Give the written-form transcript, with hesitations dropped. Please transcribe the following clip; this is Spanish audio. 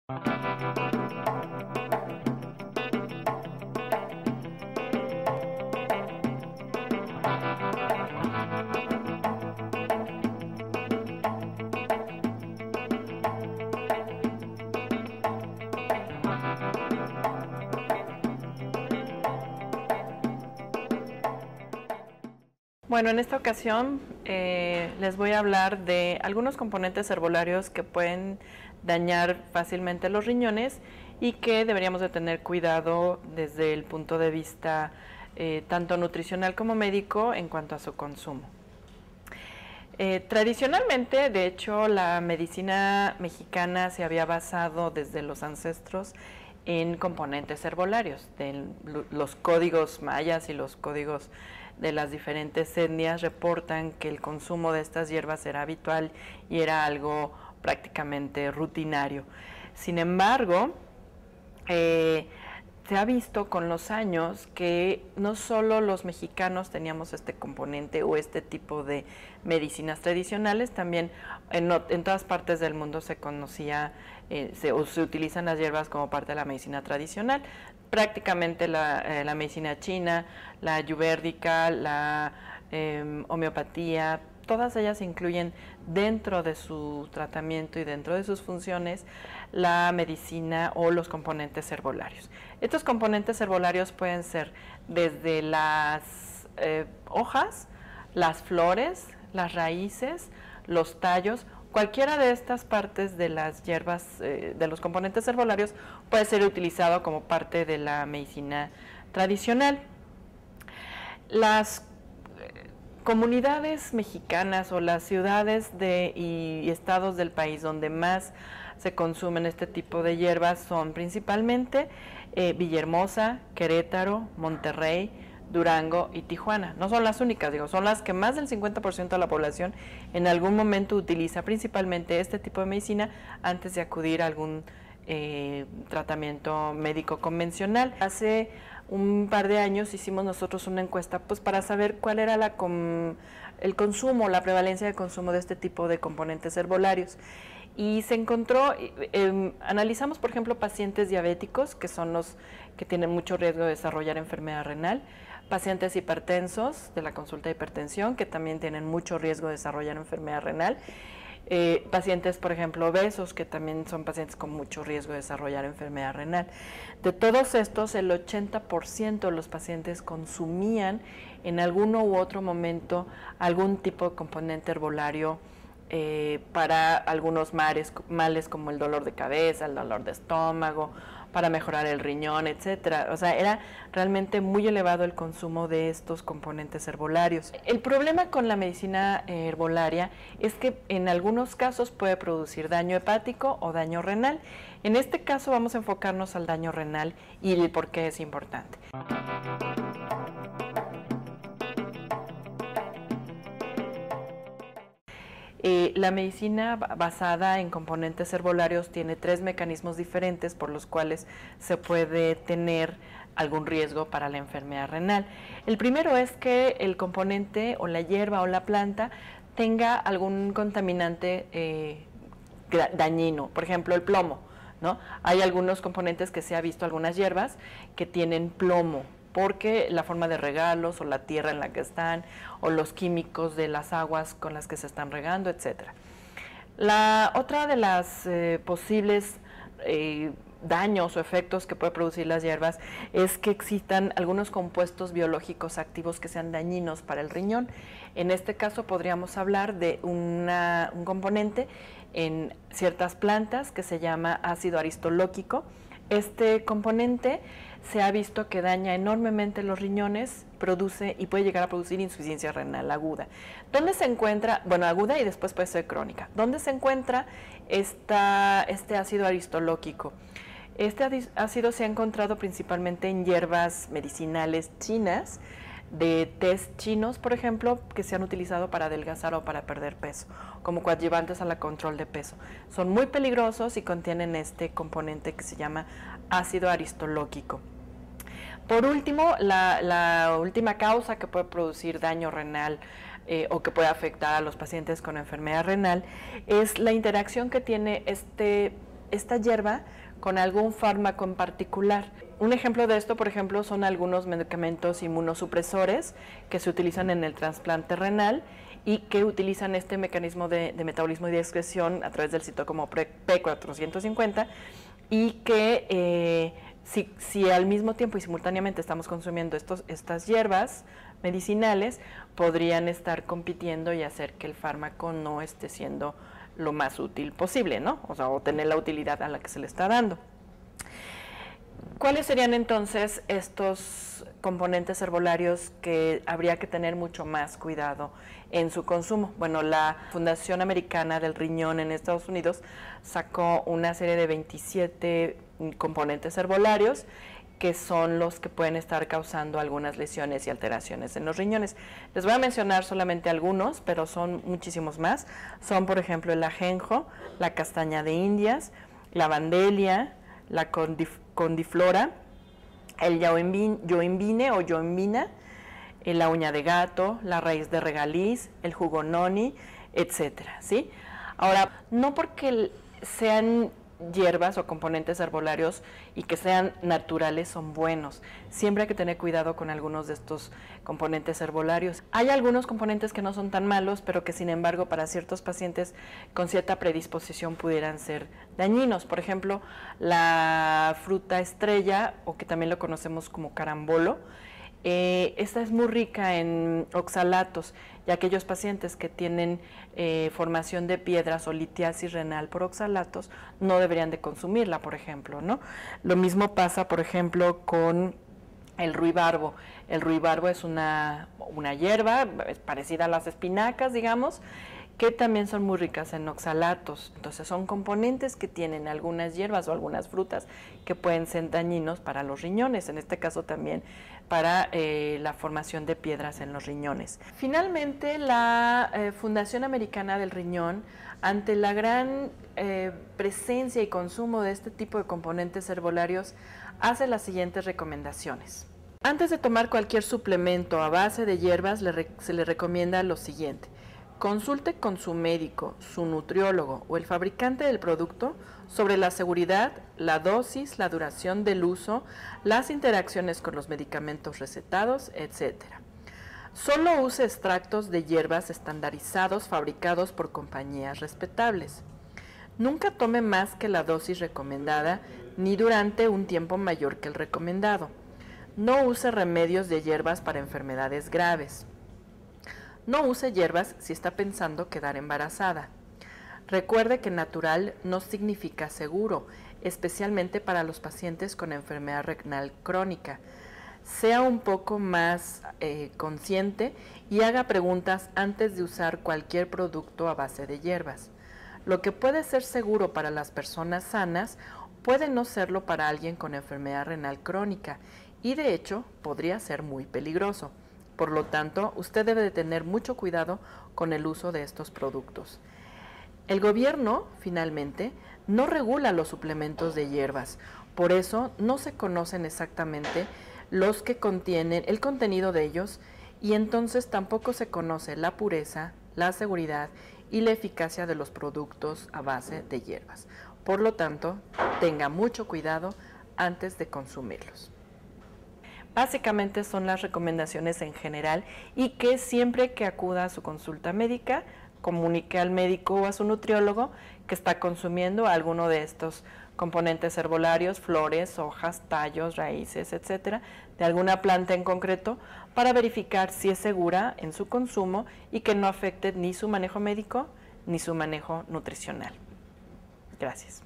Bueno, en esta ocasión les voy a hablar de algunos componentes herbolarios que pueden dañar fácilmente los riñones y que deberíamos de tener cuidado desde el punto de vista tanto nutricional como médico en cuanto a su consumo. Tradicionalmente, de hecho, la medicina mexicana se había basado desde los ancestros en componentes herbolarios, de los códigos mayas y los códigos de las diferentes etnias reportan que el consumo de estas hierbas era habitual y era algo prácticamente rutinario. Sin embargo, se ha visto con los años que no solo los mexicanos teníamos este componente o este tipo de medicinas tradicionales, también en todas partes del mundo se conocía se utilizan las hierbas como parte de la medicina tradicional. Prácticamente la medicina china, la ayurvédica, la homeopatía, todas ellas incluyen dentro de su tratamiento y dentro de sus funciones la medicina o los componentes herbolarios. Estos componentes herbolarios pueden ser desde las hojas, las flores, las raíces, los tallos. Cualquiera de estas partes de las hierbas, de los componentes herbolarios, puede ser utilizado como parte de la medicina tradicional. Las comunidades mexicanas o las ciudades y estados del país donde más se consumen este tipo de hierbas son principalmente Villahermosa, Querétaro, Monterrey, Durango y Tijuana. No son las únicas, son las que más del 50% de la población en algún momento utiliza principalmente este tipo de medicina antes de acudir a algún tratamiento médico convencional. Hace un par de años hicimos nosotros una encuesta pues para saber cuál era el consumo, la prevalencia de consumo de este tipo de componentes herbolarios. Y se encontró, analizamos por ejemplo pacientes diabéticos, que son los que tienen mucho riesgo de desarrollar enfermedad renal, pacientes hipertensos de la consulta de hipertensión, que también tienen mucho riesgo de desarrollar enfermedad renal, pacientes, por ejemplo, obesos, que también son pacientes con mucho riesgo de desarrollar enfermedad renal. De todos estos, el 80% de los pacientes consumían en alguno u otro momento algún tipo de componente herbolario para algunos males como el dolor de cabeza, el dolor de estómago, para mejorar el riñón, etcétera. O sea, era realmente muy elevado el consumo de estos componentes herbolarios. El problema con la medicina herbolaria es que en algunos casos puede producir daño hepático o daño renal. En este caso vamos a enfocarnos al daño renal y el por qué es importante. La medicina basada en componentes herbolarios tiene 3 mecanismos diferentes por los cuales se puede tener algún riesgo para la enfermedad renal. El primero es que el componente o la hierba o la planta tenga algún contaminante dañino, por ejemplo el plomo, ¿no? Hay algunos componentes que se ha visto, algunas hierbas que tienen plomo, porque la forma de regarlos o la tierra en la que están o los químicos de las aguas con las que se están regando, etc. La otra de las posibles daños o efectos que puede producir las hierbas es que existan algunos compuestos biológicos activos que sean dañinos para el riñón. En este caso podríamos hablar de un componente en ciertas plantas que se llama ácido aristolóquico. Este componente se ha visto que daña enormemente los riñones, produce y puede llegar a producir insuficiencia renal aguda. ¿Dónde se encuentra? Bueno, aguda y después puede ser crónica. ¿Dónde se encuentra este ácido aristolóquico? Este ácido se ha encontrado principalmente en hierbas medicinales chinas, de tés chinos, por ejemplo, que se han utilizado para adelgazar o para perder peso, como coadyuvantes al control de peso. Son muy peligrosos y contienen este componente que se llama ácido aristolóquico. Por último, la última causa que puede producir daño renal o que puede afectar a los pacientes con enfermedad renal es la interacción que tiene este esta hierba con algún fármaco en particular. Un ejemplo de esto, por ejemplo, son algunos medicamentos inmunosupresores que se utilizan en el trasplante renal y que utilizan este mecanismo de metabolismo y de excreción a través del citocromo P450 y que si al mismo tiempo y simultáneamente estamos consumiendo estas hierbas medicinales, podrían estar compitiendo y hacer que el fármaco no esté siendo lo más útil posible, ¿no? O sea, o tener la utilidad a la que se le está dando. ¿Cuáles serían entonces estos componentes herbolarios que habría que tener mucho más cuidado en su consumo? Bueno, la Fundación Americana del Riñón en Estados Unidos sacó una serie de 27 componentes herbolarios que son los que pueden estar causando algunas lesiones y alteraciones en los riñones. Les voy a mencionar solamente algunos, pero son muchísimos más. Son, por ejemplo, el ajenjo, la castaña de Indias, la vandelia, la condiflora, el yoimbine o yoimbina, la uña de gato, la raíz de regaliz, el jugo noni, etcétera, ¿sí? Ahora, no porque sean hierbas o componentes herbolarios y que sean naturales son buenos. Siempre hay que tener cuidado con algunos de estos componentes herbolarios. Hay algunos componentes que no son tan malos, pero que sin embargo para ciertos pacientes con cierta predisposición pudieran ser dañinos. Por ejemplo, la fruta estrella, o que también lo conocemos como carambolo, esta es muy rica en oxalatos, y aquellos pacientes que tienen formación de piedras o litiasis renal por oxalatos no deberían de consumirla, por ejemplo, ¿no? Lo mismo pasa, por ejemplo, con el ruibarbo. El ruibarbo es una hierba parecida a las espinacas, digamos, que también son muy ricas en oxalatos. Entonces son componentes que tienen algunas hierbas o algunas frutas que pueden ser dañinos para los riñones, en este caso también para la formación de piedras en los riñones. Finalmente, la Fundación Americana del Riñón, ante la gran presencia y consumo de este tipo de componentes herbolarios, hace las siguientes recomendaciones. Antes de tomar cualquier suplemento a base de hierbas, se le recomienda lo siguiente: consulte con su médico, su nutriólogo o el fabricante del producto sobre la seguridad, la dosis, la duración del uso, las interacciones con los medicamentos recetados, etc. Solo use extractos de hierbas estandarizados fabricados por compañías respetables. Nunca tome más que la dosis recomendada ni durante un tiempo mayor que el recomendado. No use remedios de hierbas para enfermedades graves. No use hierbas si está pensando quedar embarazada. Recuerde que natural no significa seguro, especialmente para los pacientes con enfermedad renal crónica. Sea un poco más consciente y haga preguntas antes de usar cualquier producto a base de hierbas. Lo que puede ser seguro para las personas sanas puede no serlo para alguien con enfermedad renal crónica y de hecho podría ser muy peligroso. Por lo tanto, usted debe de tener mucho cuidado con el uso de estos productos. El gobierno, finalmente, no regula los suplementos de hierbas, por eso no se conocen exactamente los que contienen el contenido de ellos y entonces tampoco se conoce la pureza, la seguridad y la eficacia de los productos a base de hierbas. Por lo tanto, tenga mucho cuidado antes de consumirlos. Básicamente son las recomendaciones en general y que siempre que acuda a su consulta médica, comunique al médico o a su nutriólogo que está consumiendo alguno de estos componentes herbolarios, flores, hojas, tallos, raíces, etcétera, de alguna planta en concreto, para verificar si es segura en su consumo y que no afecte ni su manejo médico ni su manejo nutricional. Gracias.